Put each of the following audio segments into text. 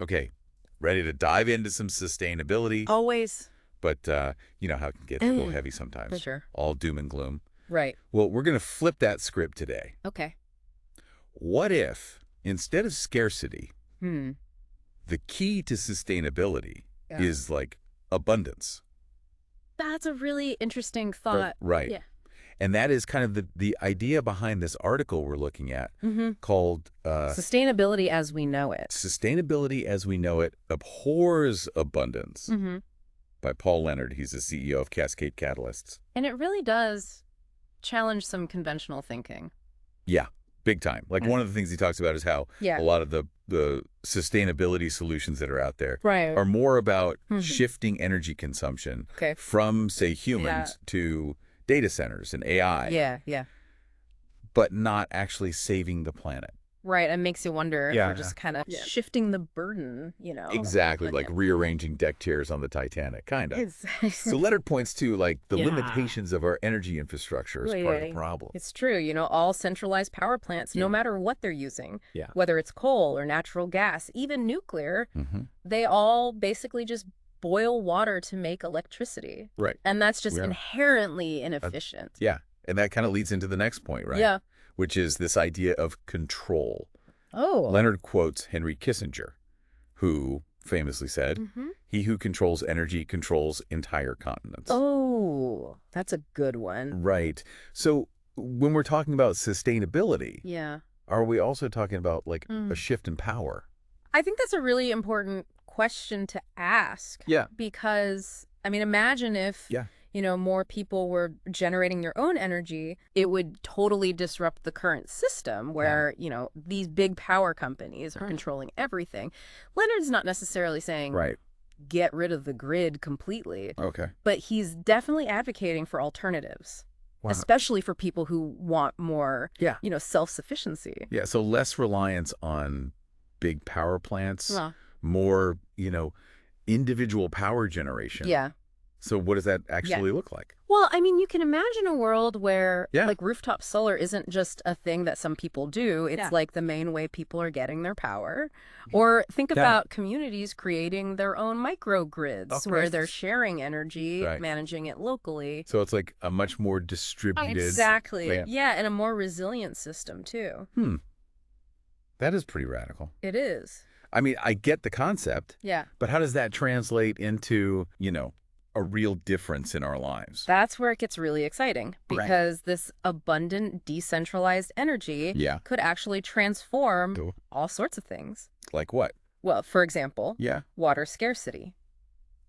Okay, ready to dive into some sustainability, Always. but you know how it can get a little heavy sometimes. For sure. All doom and gloom. Right. Well, we're going to flip that script today. Okay. What if, instead of scarcity, Hmm. the key to sustainability Yeah. is like abundance? That's a really interesting thought. Right. Yeah. And that is kind of the idea behind this article we're looking at called Sustainability as we know it. Sustainability as We Know It Abhors Abundance by Paul Leonard. He's the CEO of Cascade Catalysts. And it really does challenge some conventional thinking. Yeah, big time. Like one of the things he talks about is how a lot of the sustainability solutions that are out there are more about shifting energy consumption from, say, humans to data centers and AI. Yeah. But not actually saving the planet. Right. It makes you wonder if we're just kind of shifting the burden, you know. Exactly, like rearranging deck chairs on the Titanic, kind of. Exactly. So Leonard points to like the limitations of our energy infrastructure as part of the problem. It's true. You know, all centralized power plants, no matter what they're using, Yeah. whether it's coal or natural gas, even nuclear, they all basically just boil water to make electricity. Right. And that's just inherently inefficient. Yeah. And that kind of leads into the next point, right? Yeah. Which is this idea of control. Oh. Leonard quotes Henry Kissinger, who famously said, "He who controls energy controls entire continents." Oh, that's a good one. Right. So when we're talking about sustainability, are we also talking about like a shift in power? I think that's a really important question to ask. Yeah. Because, I mean, imagine if, you know, more people were generating their own energy, it would totally disrupt the current system where, you know, these big power companies are controlling everything. Leonard's not necessarily saying get rid of the grid completely. Okay. But he's definitely advocating for alternatives. Wow. Especially for people who want more, you know, self-sufficiency. Yeah, so less reliance on big power plants, more, you know, individual power generation. Yeah. So what does that actually look like? Well, I mean, you can imagine a world where like rooftop solar isn't just a thing that some people do. It's like the main way people are getting their power. Or think about communities creating their own microgrids where they're sharing energy, managing it locally. So it's like a much more distributed. Exactly. Yeah, and a more resilient system too. That is pretty radical. It is. I mean, I get the concept. Yeah. But how does that translate into, you know, a real difference in our lives? That's where it gets really exciting because this abundant, decentralized energy could actually transform all sorts of things. Like what? Well, for example, water scarcity.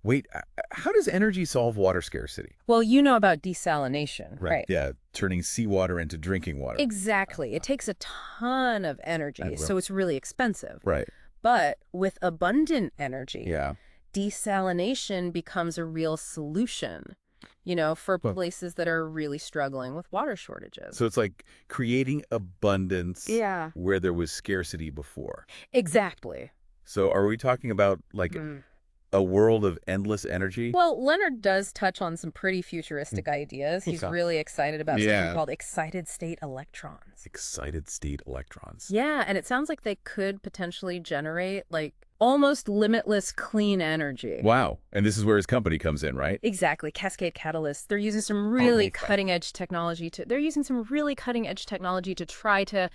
Wait, how does energy solve water scarcity? Well, you know about desalination, right? Yeah, turning seawater into drinking water. Exactly. It takes a ton of energy, so it's really expensive. Right. But with abundant energy, desalination becomes a real solution, you know, for places that are really struggling with water shortages. So it's like creating abundance where there was scarcity before. Exactly. So are we talking about like a world of endless energy? Well, Leonard does touch on some pretty futuristic ideas. He's really excited about something called excited state electrons. Excited state electrons. Yeah, and it sounds like they could potentially generate like almost limitless clean energy. Wow. And this is where his company comes in, right? Exactly. Cascade Catalyst. They're using some really cutting-edge technology to try to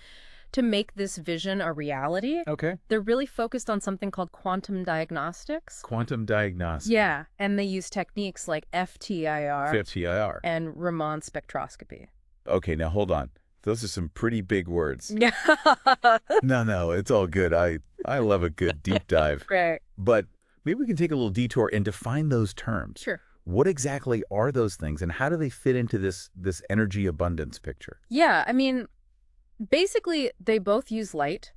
make this vision a reality. Okay. They're really focused on something called quantum diagnostics. Quantum diagnostics. Yeah, and they use techniques like FTIR. And Raman spectroscopy. Okay, now hold on. Those are some pretty big words. No, it's all good. I love a good deep dive. Right. But maybe we can take a little detour and define those terms. Sure. What exactly are those things and how do they fit into this energy abundance picture? Yeah, I mean, basically, they both use light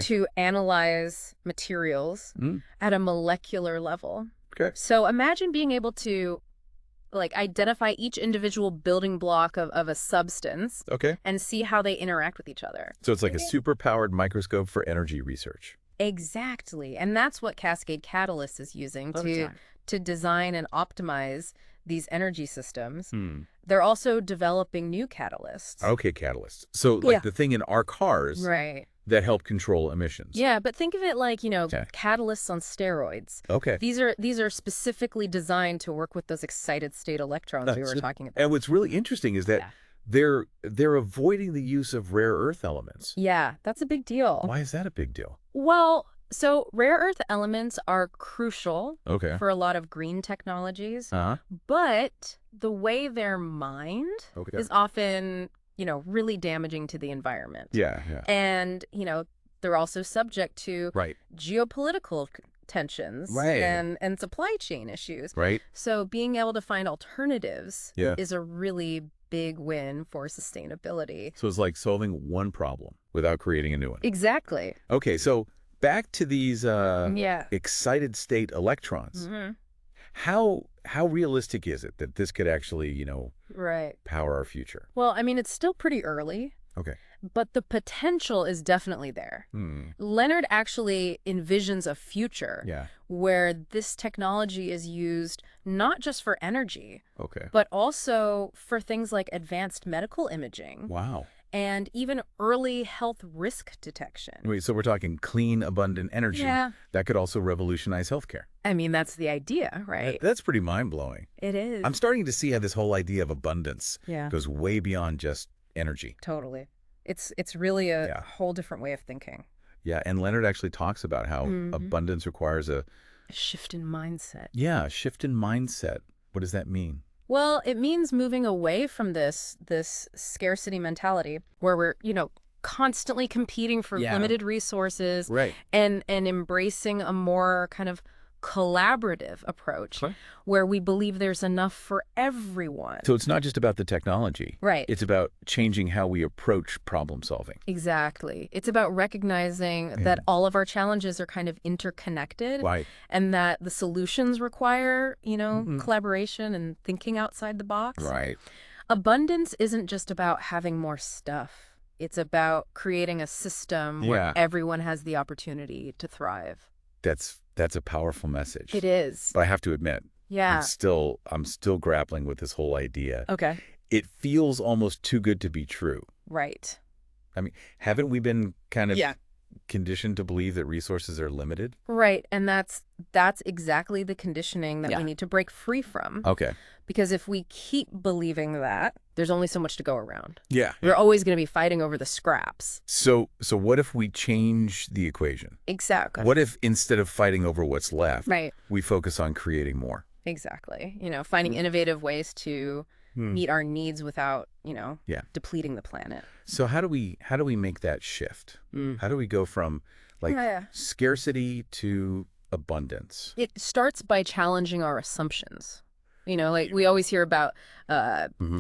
to analyze materials at a molecular level. Okay. So imagine being able to like identify each individual building block of a substance and see how they interact with each other. So it's like a super-powered microscope for energy research. Exactly. And that's what Cascade Catalyst is using to design and optimize these energy systems, they're also developing new catalysts. Okay, catalysts. So like the thing in our cars that help control emissions. Yeah, but think of it like, catalysts on steroids. Okay. These are specifically designed to work with those excited state electrons we were talking about. And what's really interesting is that they're avoiding the use of rare earth elements. Yeah, that's a big deal. Why is that a big deal? Well, so rare earth elements are crucial for a lot of green technologies, but the way they're mined is often, really damaging to the environment. Yeah. And, they're also subject to geopolitical tensions and supply chain issues. Right. So being able to find alternatives is a really big win for sustainability. So it's like solving one problem without creating a new one. Exactly. Okay, so back to these excited state electrons. How realistic is it that this could actually, power our future? Well, I mean, it's still pretty early. Okay. But the potential is definitely there. Leonard actually envisions a future where this technology is used not just for energy, but also for things like advanced medical imaging. Wow. And even early health risk detection. Wait, so we're talking clean, abundant energy. Yeah. That could also revolutionize healthcare. I mean, that's the idea, right? That's pretty mind-blowing. It is. I'm starting to see how this whole idea of abundance goes way beyond just energy. Totally. It's really a whole different way of thinking. Yeah, and Leonard actually talks about how abundance requires a shift in mindset. Yeah, a shift in mindset. What does that mean? Well, it means moving away from this scarcity mentality where we're, constantly competing for limited resources and embracing a more kind of collaborative approach where we believe there's enough for everyone. So it's not just about the technology. Right. It's about changing how we approach problem solving. Exactly. It's about recognizing that all of our challenges are kind of interconnected and that the solutions require, collaboration and thinking outside the box. Right. Abundance isn't just about having more stuff. It's about creating a system where everyone has the opportunity to thrive. That's a powerful message. It is. But I have to admit, I'm still grappling with this whole idea. Okay. It feels almost too good to be true. Right. I mean, haven't we been kind of conditioned to believe that resources are limited? Right. And that's exactly the conditioning that we need to break free from. Okay. Because if we keep believing that, there's only so much to go around. Yeah. We're always going to be fighting over the scraps. So what if we change the equation? Exactly. What if instead of fighting over what's left, we focus on creating more? Exactly. Finding innovative ways to meet our needs without, depleting the planet. So how do we make that shift? How do we go from scarcity to abundance? It starts by challenging our assumptions. We always hear about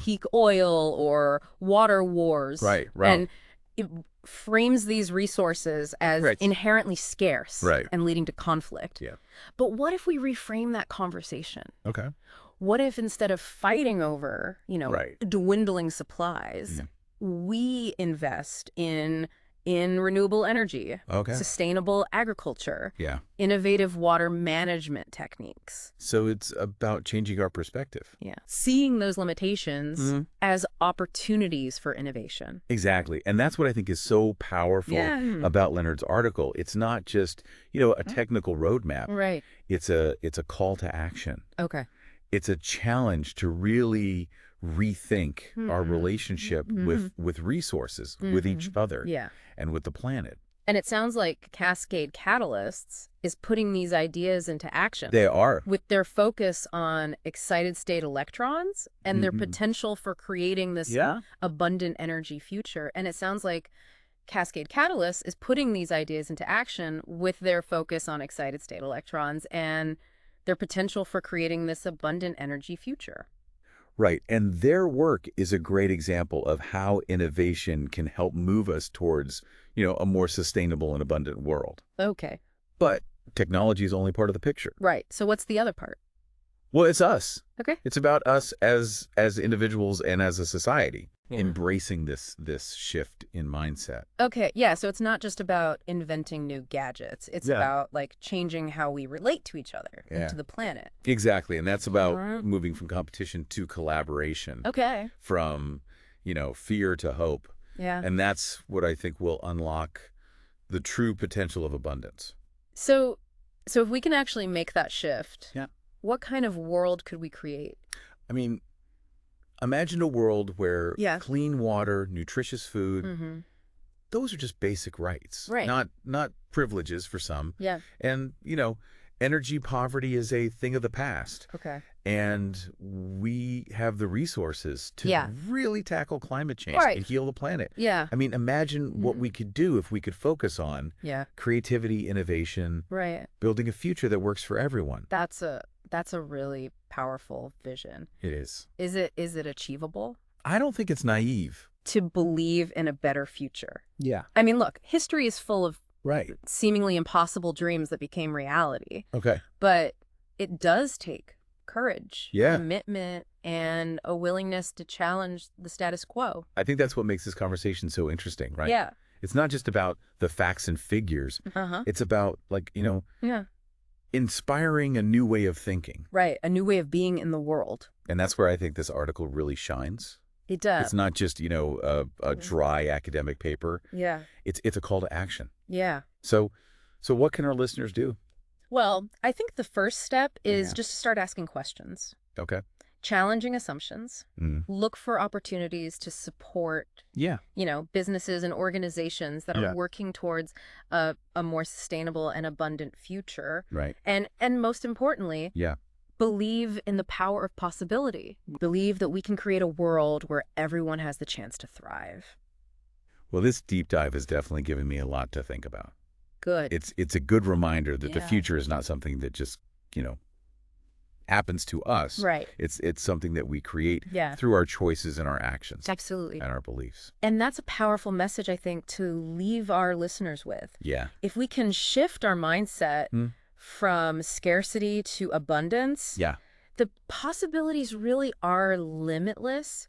peak oil or water wars. Right. And it frames these resources as inherently scarce and leading to conflict. Yeah. But what if we reframe that conversation? Okay. What if instead of fighting over, dwindling supplies, we invest in renewable energy, sustainable agriculture, innovative water management techniques. So it's about changing our perspective. Yeah. Seeing those limitations as opportunities for innovation. Exactly. And that's what I think is so powerful about Leonard's article. It's not just, a technical roadmap. Right. It's a call to action. Okay. It's a challenge to really rethink our relationship with resources, with each other, and with the planet. And it sounds like Cascade Catalysts is putting these ideas into action. They are. With their focus on excited state electrons and their potential for creating this abundant energy future. And it sounds like Cascade Catalysts is putting these ideas into action with their focus on excited state electrons and their potential for creating this abundant energy future. Right. And their work is a great example of how innovation can help move us towards, a more sustainable and abundant world. Okay. But technology is only part of the picture. Right. So what's the other part? Well, it's us. Okay. It's about us as individuals and as a society. embracing this shift in mindset. Okay, yeah, so it's not just about inventing new gadgets. It's about like changing how we relate to each other and to the planet. Exactly, and that's about moving from competition to collaboration. Okay. From, fear to hope. Yeah. And that's what I think will unlock the true potential of abundance. So if we can actually make that shift, what kind of world could we create? I mean, imagine a world where clean water, nutritious food, those are just basic rights. Right. Not privileges for some. Yeah. And, energy poverty is a thing of the past. Okay. And we have the resources to really tackle climate change and heal the planet. Yeah. I mean, imagine what we could do if we could focus on creativity, innovation, building a future that works for everyone. That's a really powerful vision. It is. Is it achievable? I don't think it's naive. To believe in a better future. Yeah. I mean, look, history is full of seemingly impossible dreams that became reality. Okay. But it does take courage, yeah, commitment, and a willingness to challenge the status quo. I think that's what makes this conversation so interesting, right? Yeah. It's not just about the facts and figures. It's about, like, inspiring a new way of thinking. Right. A new way of being in the world. And that's where I think this article really shines. It does. It's not just, a dry academic paper. Yeah. It's a call to action. Yeah. So what can our listeners do? Well, I think the first step is just to start asking questions. Okay. Challenging assumptions. Look for opportunities to support, businesses and organizations that are working towards a more sustainable and abundant future. Right. And most importantly, believe in the power of possibility. Believe that we can create a world where everyone has the chance to thrive. Well, this deep dive has definitely given me a lot to think about. Good. It's a good reminder that the future is not something that just, happens to us. Right. It's something that we create through our choices and our actions. Absolutely. And our beliefs. And that's a powerful message, I think, to leave our listeners with. Yeah. If we can shift our mindset from scarcity to abundance, the possibilities really are limitless